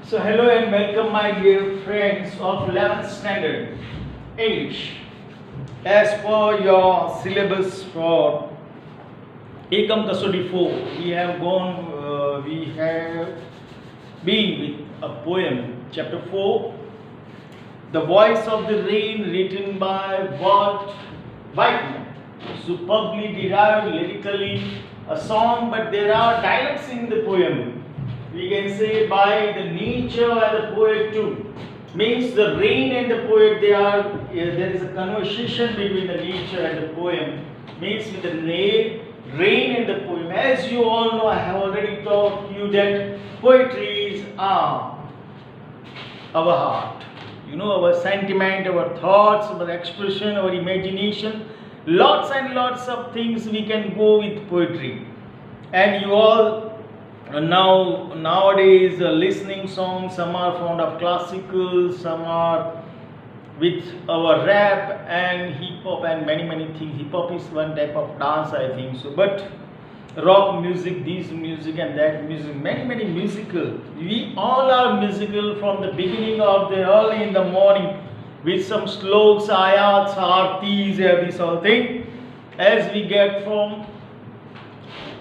So hello and welcome my dear friends of 11th standard English. As per your syllabus for Ekam Kasodi 4, we have been with a poem, chapter 4, The Voice of the Rain, written by Walt Whitman. Superbly derived lyrically a song, but there are dialects in the poem. We can say by the nature and the poet too. Means the rain and the poet, there is a conversation between the nature and the poem. Means with the rain and the poem. As you all know, I have already taught you that poetry are our heart. You know, our sentiment, our thoughts, our expression, our imagination. Lots and lots of things we can go with poetry. And you all nowadays listening songs, some are fond of classical, some are with our rap and hip hop and many things. Hip hop is one type of dance, I think so, but rock music, this music and that music, many musical. We all are musical from the beginning of the early in the morning with some sloks, ayats, artis, this whole thing. As we get from,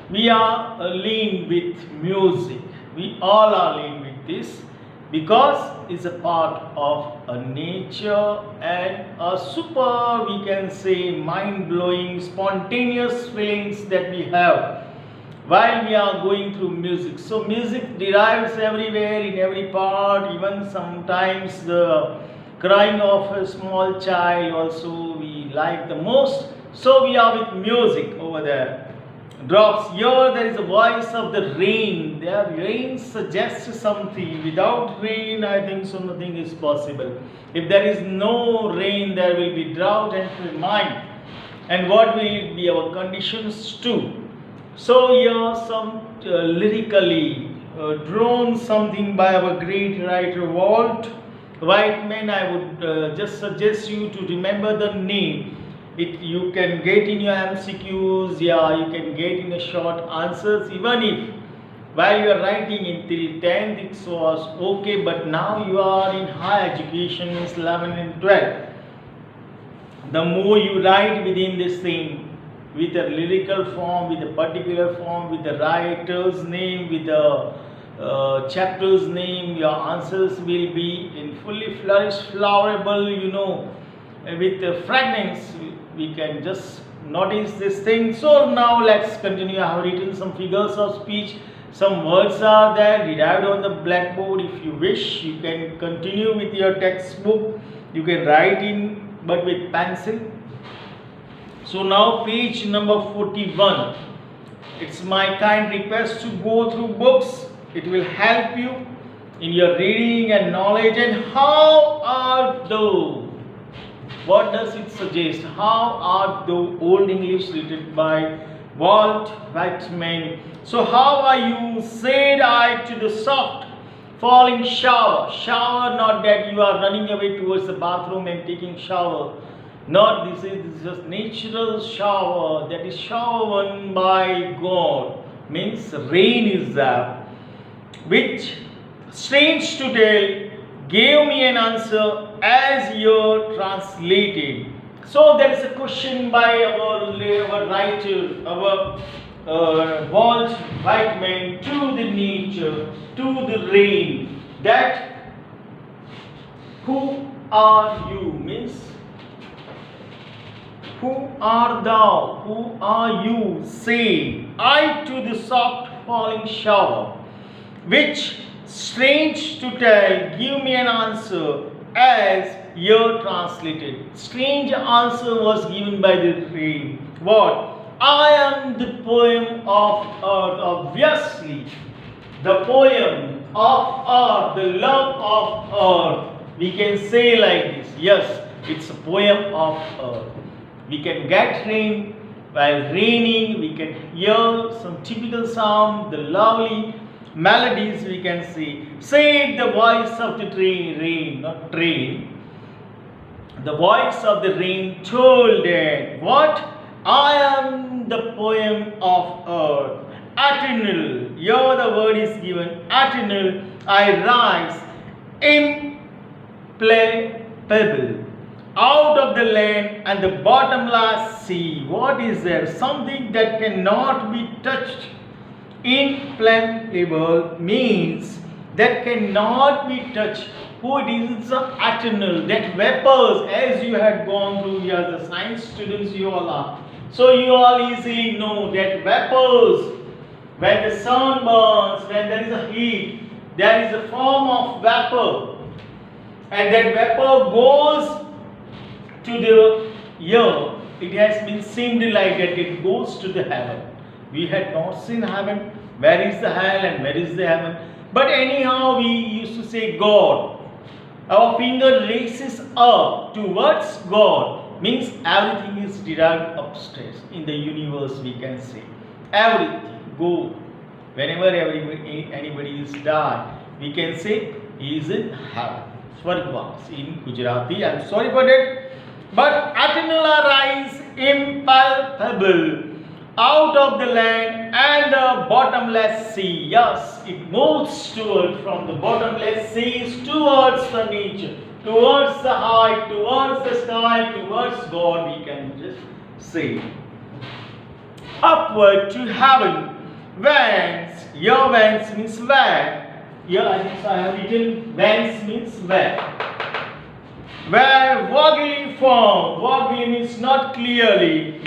we are lean with music. We all are lean with this because it's a part of a nature and a super, we can say, mind-blowing, spontaneous feelings that we have while we are going through music. So music derives everywhere, in every part, even sometimes the crying of a small child also we like the most. So we are with music over there. Drops. Here there is a voice of the rain. There rain suggests something. Without rain, I think so nothing is possible. If there is no rain, there will be drought and famine. And what will be our conditions too? So here some lyrically drawn something by our great writer Walt Whitman. I would just suggest you to remember the name. You can get in your MCQs, you can get in the short answers, even if while you are writing until 10th it was okay, but now you are in higher education, means 11 and 12. The more you write within this thing, with a lyrical form, with a particular form, with the writer's name, with the chapter's name, your answers will be in fully flourished, flowerable, with the fragrance. We can just notice this thing. So now let's continue. I have written some figures of speech. Some words are there derived on the blackboard. If you wish, you can continue with your textbook. You can write in, but with pencil. So now page number 41. It's my kind request to go through books. It will help you in your reading and knowledge. And how are those? What does it suggest? How are the Old English written by Walt Whitman? So how are you? Said I to the soft falling shower. Shower, not that you are running away towards the bathroom and taking shower. Not this is just natural shower. That is shower won by God. Means rain is there. Which, strange to tell, gave me an answer as you translated. So there is a question by our writer, our Walt Whitman, to the nature, to the rain, that who are you? Means who art thou? Who are you? Say I to the soft falling shower, which, strange to tell, give me an answer as you translated. Strange answer was given by the rain. What? I am the poem of earth. Obviously, the poem of earth, the love of earth. We can say like this. Yes, it's a poem of earth. We can get rain. While raining, we can hear some typical sound, the lovely melodies we can see. Say the voice of the rain, not train. The voice of the rain told that what? I am the poem of earth. eternal. Here the word is given eternal. I rise implacable out of the land and the bottomless sea. What is there? Something that cannot be touched. Implacable means that cannot be touched. Who it is eternal. That vapors, as you had gone through, you are the science students you all are. So you all easily know that vapors, when the sun burns, when there is a heat, there is a form of vapor. And that vapor goes to the earth. It has been seemed like that it goes to the heaven. We had not seen heaven. Where is the hell and where is the heaven? But anyhow, we used to say God. Our finger raises up towards God. Means everything is derived upstairs in the universe, we can say. Everything go. Whenever anybody is died, we can say he is in heaven. Swargvas in Gujarati. I am sorry for that. But eternal rise impalpable out of the land and the bottomless sea. Yes, it moves toward from the bottomless seas towards the nature, towards the height, towards the sky, towards God, we can just say. Upward to heaven, whence, here whence means where. Here I have written whence means where. Where vaguely form, vaguely means not clearly,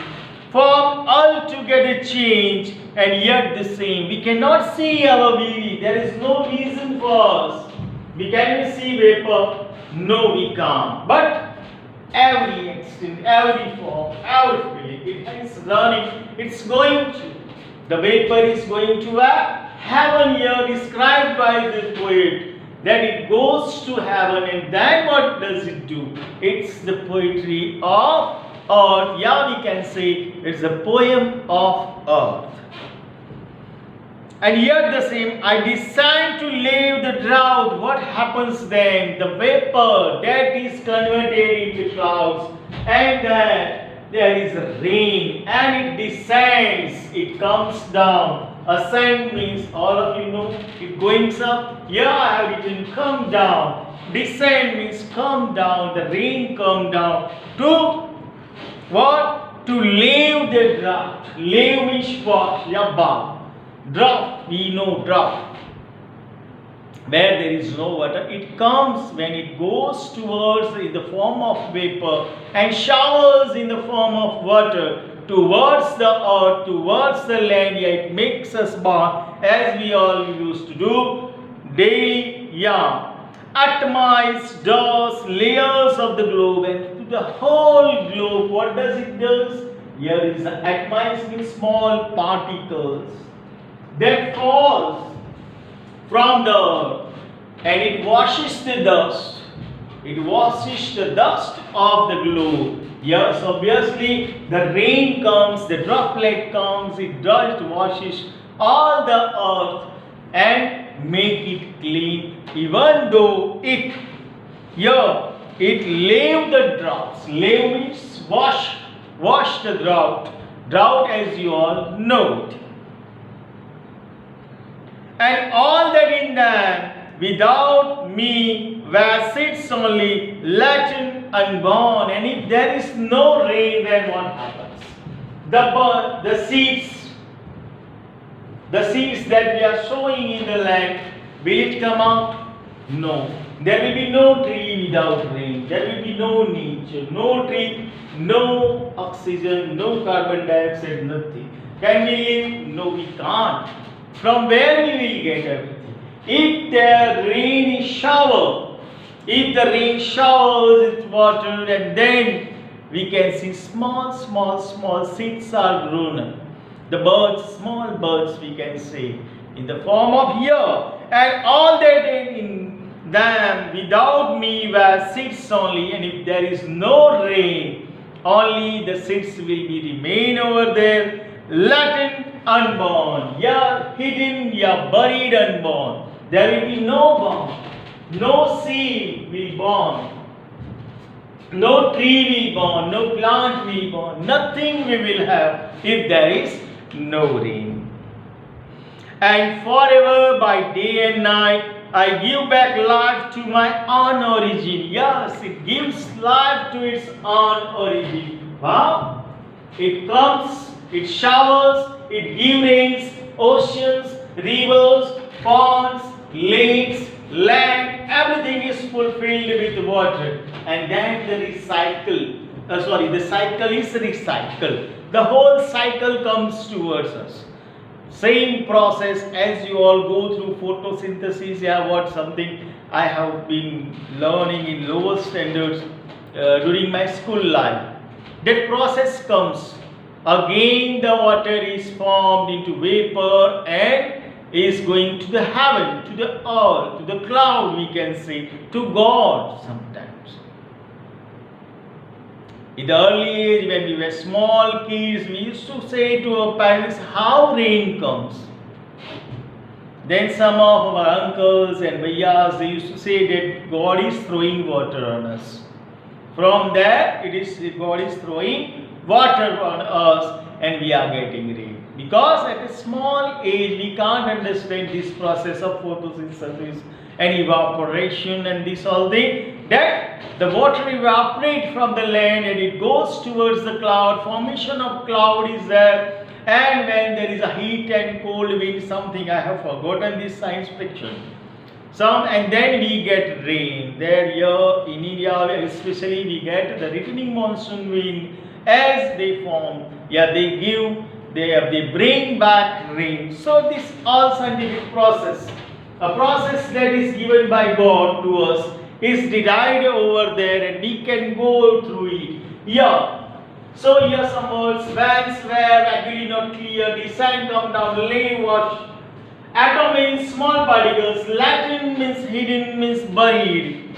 form altogether change and yet the same. We cannot see our VV. There is no reason for us. Can we see vapor? No, we can't. But every extent, every form, every feeling, it is running. It's going to. The vapor is going to a heaven here described by the poet. That it goes to heaven and then what does it do? It's the poetry of earth. Yeah, we can say it's a poem of earth. And yet the same, I descend to leave the drought. What happens then? The vapor that is converted into clouds, and then there is rain, and it descends, it comes down. Ascent means, all of you know, it goes up. Here I have written come down. Descend means come down, the rain come down. To what? To leave the drought. Leave means what? Yabba. Drought, we know drought. Where there is no water, it comes when it goes towards in the form of vapor and showers in the form of water towards the earth, towards the land. Yeah, it makes us bath as we all used to do daily. Yeah, atomize, dust, layers of the globe, and to the whole globe. What does it do? Here is the atomize means small particles that falls from the earth and it washes the dust. It washes the dust of the globe. Yes, obviously the rain comes, the droplet comes, it just washes all the earth and make it clean, even though it leave the droughts. Leave means wash the drought. Drought, as you all know it. And all that in them without me where sits only latent unborn. And if there is no rain, then what happens? The seeds that we are sowing in the land, will it come out? No. There will be no tree without rain. There will be no nature, no tree, no oxygen, no carbon dioxide, nothing. Can we live? No, we can't. From where we will get everything? If the rain showers with water, and then we can see small seeds are grown up. The birds, small birds we can say, in the form of here, and all that in them without me were seeds only, and if there is no rain, only the seeds will be remain over there, latent, unborn, hidden, buried, unborn. There will be no born, no seed will born, no tree will born, no plant will born, nothing we will have if there is no rain. and forever by day and night I give back life to my own origin. Yes, it gives life to its own origin. Wow! It comes, it showers, it gives rains, oceans, rivers, ponds, lakes, land, everything is fulfilled with water. And then the cycle is recycled. The whole cycle comes towards us. Same process as you all go through photosynthesis. Yeah, what something I have been learning in lower standards during my school life. That process comes. Again the water is formed into vapor and is going to the heaven, to the earth, to the cloud, we can say, to God sometimes. In the early age, when we were small kids, we used to say to our parents how rain comes. Then some of our uncles and bhaiyas, they used to say that God is throwing water on us. From there, God is throwing water on us and we are getting rain. Because at a small age, we can't understand this process of photosynthesis and evaporation and this all thing, that the water evaporates from the land and it goes towards the cloud. Formation of cloud is there, and when there is a heat and cold wind, something I have forgotten this science fiction. And then we get rain. There here in India especially we get the returning monsoon wind as they form. Yeah, they bring back rain. So this all scientific process, a process that is given by God to us, is derived over there and we can go through it. Yeah. So here some words, vans were actually not clear, descend, come down, lay, watch. Atom means small particles, Latin means hidden, means buried.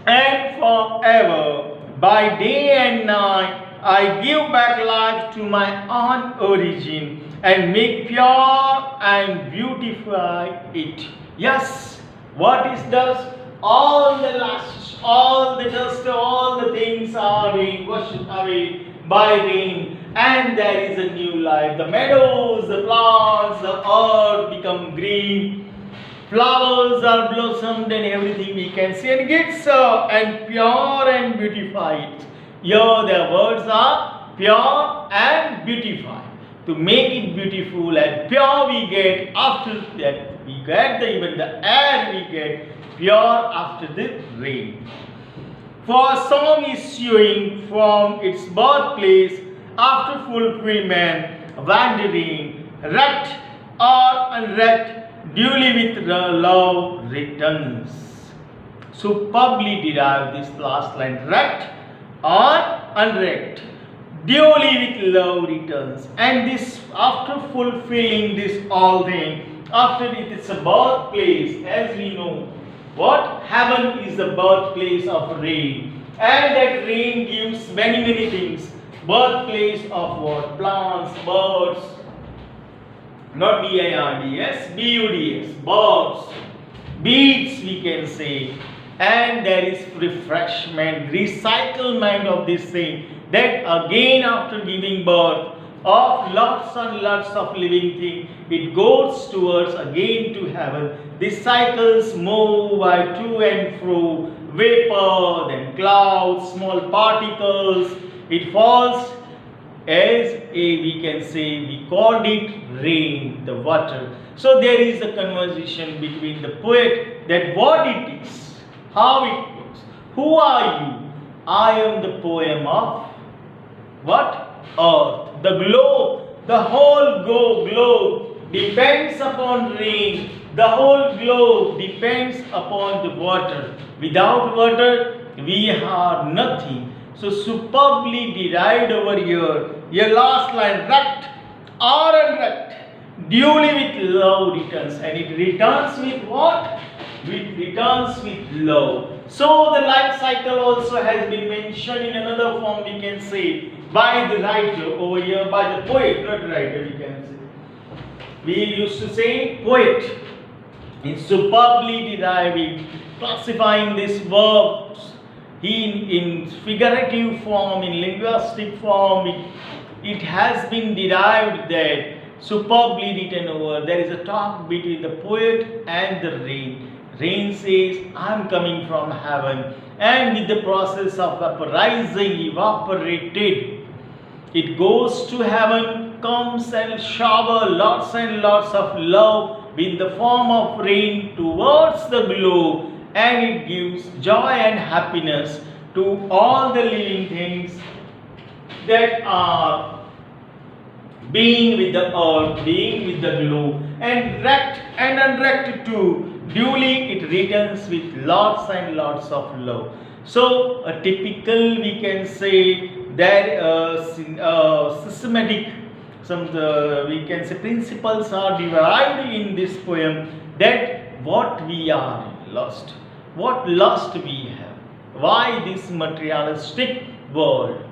And forever, by day and night, I give back life to my own origin and make pure and beautify it. Yes, what is dust? All the dust, all the things are being washed away by rain, and there is a new life. The meadows, the plants, the earth become green, flowers are blossomed, and everything we can see and gets and pure and beautified. Here the words are pure and beautify. To make it beautiful and pure, we get after that we get even the air we get pure after the rain. For a song issuing from its birthplace after fulfillment, wandering, wrecked or unwrecked, duly with love returns. Superbly derived this last line, wrecked or unwrecked, duly with love returns. And this, after fulfilling this all thing, after it is a birthplace, as we know, what heaven is the birthplace of rain, and that rain gives many things. Birthplace of what? Plants, birds, not B-I-R-D-S, B-U-D-S, birds, beads we can say, and there is refreshment, recyclement of this thing, that again after giving birth of lots and lots of living thing, it goes towards again to heaven. These cycles move by to and fro, vapor, then clouds, small particles, it falls as we can say, we called it rain, the water. So there is a conversation between the poet that what it is, how it goes. Who are you? I am the poem of what? Earth. The globe, the whole globe depends upon rain. The whole globe depends upon the water. Without water, we are nothing. So superbly derived over here. Your last line, wrecked or unwrecked, duly with love returns. And it returns with what? It returns with love. So the life cycle also has been mentioned in another form, we can say, by the writer over here, by the poet, not writer, we can say. We used to say poet. In superbly deriving, classifying these verbs in figurative form, in linguistic form, it has been derived that superbly written over. There is a talk between the poet and the rain. Rain says, I am coming from heaven, and with the process of vaporizing, evaporated, it goes to heaven, comes and shower lots and lots of love in the form of rain towards the globe, and it gives joy and happiness to all the living things that are being with the earth, being with the globe, and wrecked and unwrecked too. Duly it returns with lots and lots of love. So a typical, we can say that systematic, we can say principles are derived in this poem, that what we are lost, what lust we have, why this materialistic world.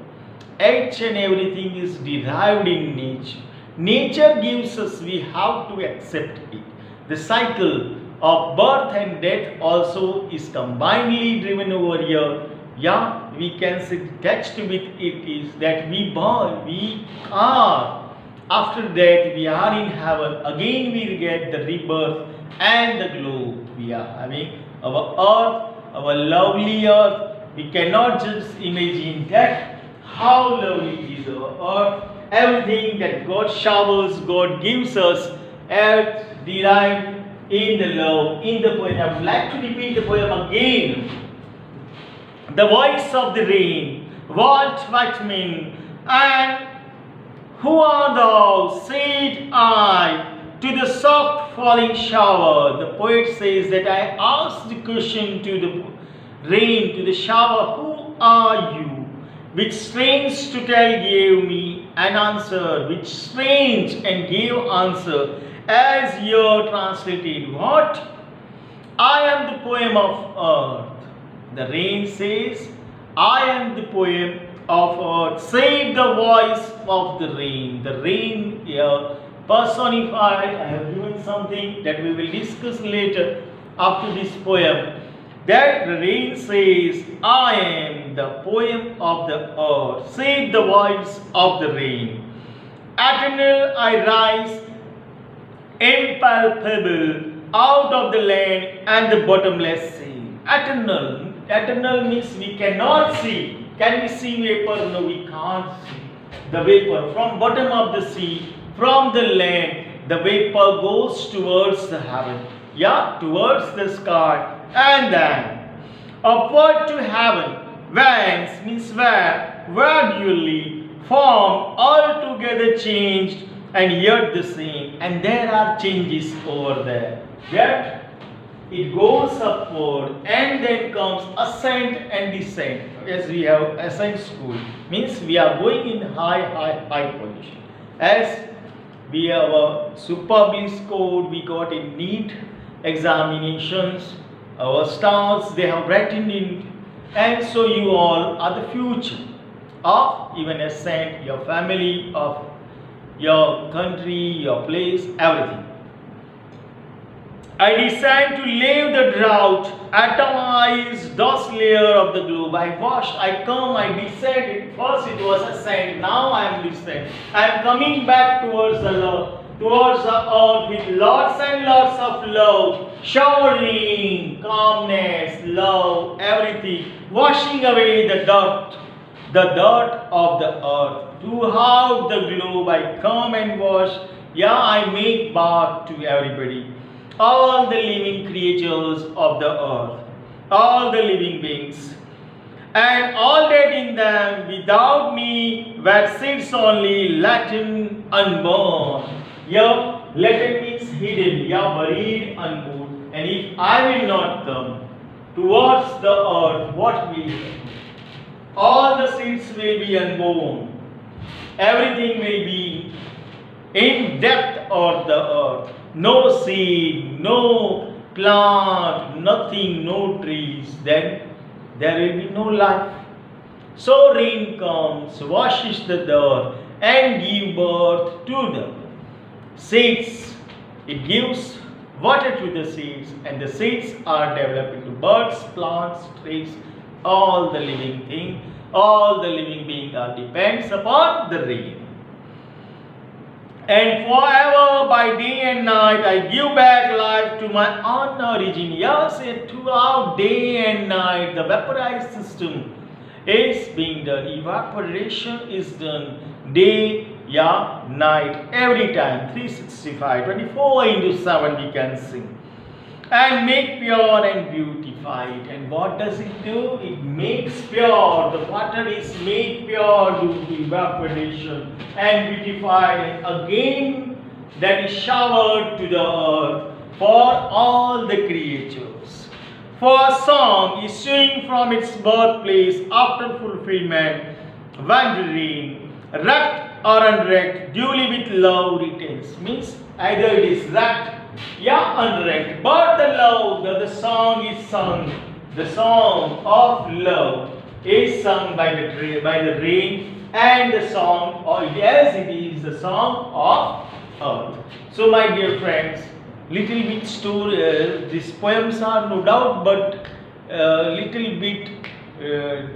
Each and everything is derived in nature. Nature gives us, we have to accept it. The cycle of birth and death also is combinedly driven over here. Yeah, we can say attached with it is that we born, we are, after death we are in heaven, again we get the rebirth and the globe. We are having our earth, our lovely earth. We cannot just imagine that how lovely is our earth. Everything that God showers, God gives us, earth derived in the love, in the poem. I would like to repeat the poem again. The voice of the rain, what white men, and who art thou, said I, to the soft falling shower. The poet says that I asked the question to the rain, to the shower, who are you? Which strange to tell gave me an answer, which strange and gave answer, as here translated. What? I am the poem of earth. The rain says, I am the poem of earth. Said the voice of the rain. The rain here personified. I have given something that we will discuss later after this poem. That the rain says, I am the poem of the earth. Said the voice of the rain. Eternal I rise, impalpable, out of the land and the bottomless sea. Eternal. Eternal means we cannot see. Can we see vapor? No, we can't see the vapor. From bottom of the sea, from the land, the vapor goes towards the heaven. Yeah, towards the sky. And then upward to heaven, whence means where, gradually formed, altogether changed, and yet the same. And there are changes over there. Yet it goes upward, and then comes ascent and descent. As we have ascent school, means we are going in high position. As we have superbly scored, we got in neat examinations. Our stars, they have written in, and so you all are the future of even Ascent, your family, of your country, your place, everything. I descend to leave the drought, atomize dust layer of the globe. I wash, I come, I descend. First it was Ascent, now I am descend. I am coming back towards the earth with lots and lots of love, showering, calmness, love, everything, washing away the dirt of the earth. Throughout the globe I come and wash. Yeah, I make bath to everybody. All the living creatures of the earth, all the living beings, and all that in them without me, where sits only latent unborn. Yeah, latent means hidden, yeah, buried, unborn. And if I will not come towards the earth, what will happen? All the seeds will be unborn. Everything will be in depth of the earth. No seed, no plant, nothing, no trees. Then there will be no life. So rain comes, washes the dirt, and gives birth to the seeds. It gives water to the seeds, and the seeds are developed into birds, plants, trees, all the living thing, all the living being are depends upon the rain. And forever by day and night I give back life to my own origin. Yes, throughout day and night the vaporized system is being done. Evaporation is done day, yeah, night, every time, 365, 24/7 we can sing. And make pure and beautified. And what does it do? It makes pure. The water is made pure due to evaporation and beautified. And again, that is showered to the earth for all the creatures. For a song issuing from its birthplace after fulfillment, wandering, wrecked or unwrecked, duly with love retains. Means either it is wrecked, yeah, unwrecked, but the love, the song is sung, the song of love is sung by the rain, and the song, or yes, it is the song of earth. So my dear friends, little bit story, these poems are no doubt but little bit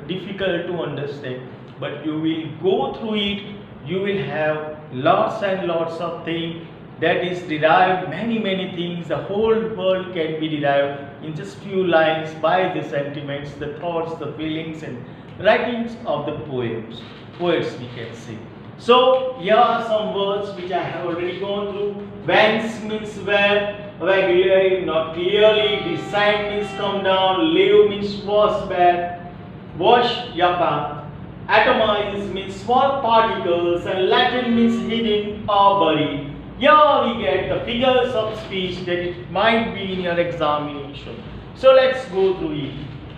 difficult to understand, but you will go through it, you will have lots and lots of things that is derived, many things. The whole world can be derived in just few lines by the sentiments, the thoughts, the feelings and writings of the poets we can say. So here are some words which I have already gone through. Whence means where, regularly, not clearly, descend means come down, live means was bad, wash, yapa, atomize means small particles, and Latin means hidden or buried. Here we get the figures of speech that it might be in your examination. So let's go through it.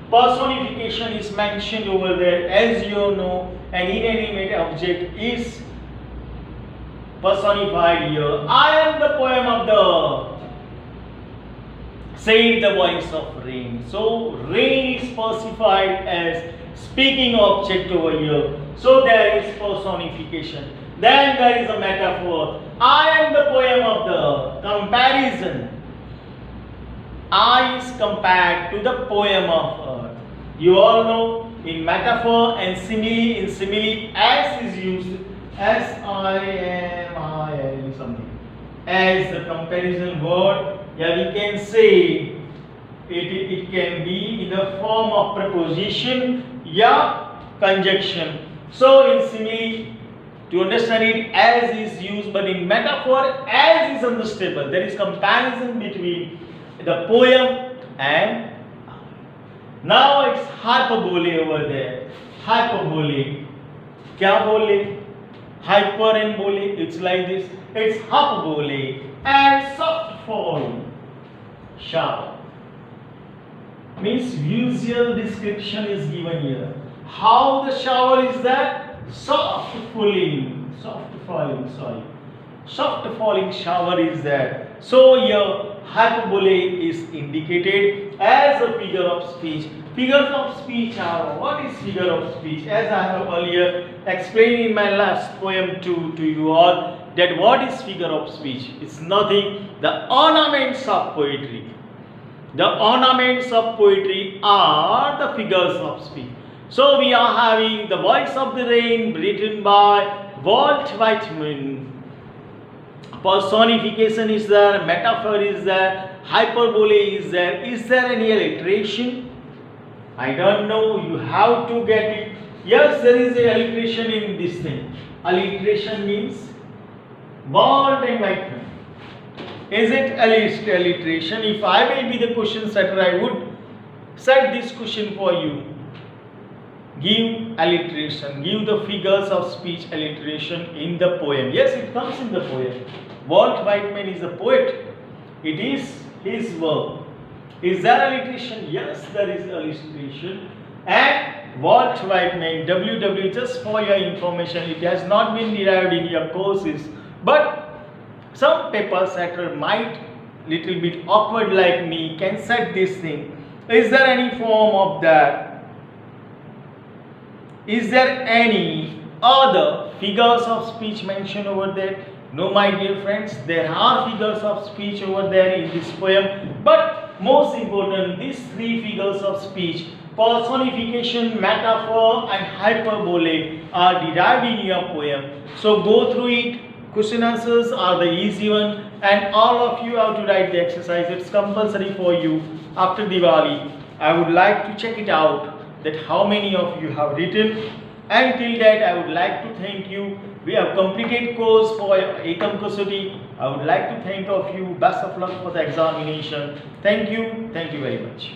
Personification is mentioned over there. As you know, an inanimate object is personified here. I am the poem of the earth, said the voice of rain. So rain is personified as speaking object over here. So there is personification. Then there is a metaphor. I am the poem of the earth. Comparison. I is compared to the poem of earth. You all know in metaphor and simile, in simile as is used, as I am something, as the comparison word. Yeah, we can say it can be in the form of preposition, yeah, conjunction. So in simile, to understand it, as is used, but in metaphor, as is understandable. There is comparison between the poem and now it's hyperbole over there. Hyperbole. Kya bole? Hyper and bole. It's like this. It's hyperbole and soft fall. Shower. Means visual description is given here. How the shower is that? Soft falling shower is there. So here hyperbole is indicated as a figure of speech. Figures of speech are, what is figure of speech? As I have earlier explained in my last poem to you all, that what is figure of speech? It's nothing, the ornaments of poetry. The ornaments of poetry are the figures of speech. So we are having the voice of the rain written by Walt Whitman. Personification is there, metaphor is there, hyperbole is there. Is there any alliteration? I don't know, you have to get it. Yes, there is a alliteration in this thing. Alliteration means Walt and Whitman. Is it alliteration? If I will be the question setter, I would set this question for you. Give alliteration, give the figures of speech alliteration in the poem. Yes, it comes in the poem. Walt Whitman is a poet. It is his work. Is there alliteration? Yes, there is alliteration. And Walt Whitman, WW, just for your information, it has not been derived in your courses, but some paper setter might little bit awkward like me can set this thing. Is there any form of that? Is there any other figures of speech mentioned over there? No, my dear friends, there are figures of speech over there in this poem, but most important, these three figures of speech, personification, metaphor and hyperbole, are derived in your poem. So go through it question answers are the easy one, and all of you have to write the exercise. It's compulsory for you after Diwali. I would like to check it out that how many of you have written. Until that, I would like to thank you. We have completed course for Ekam Kasauti. I would like to thank of you. Best of luck for the examination. Thank you very much.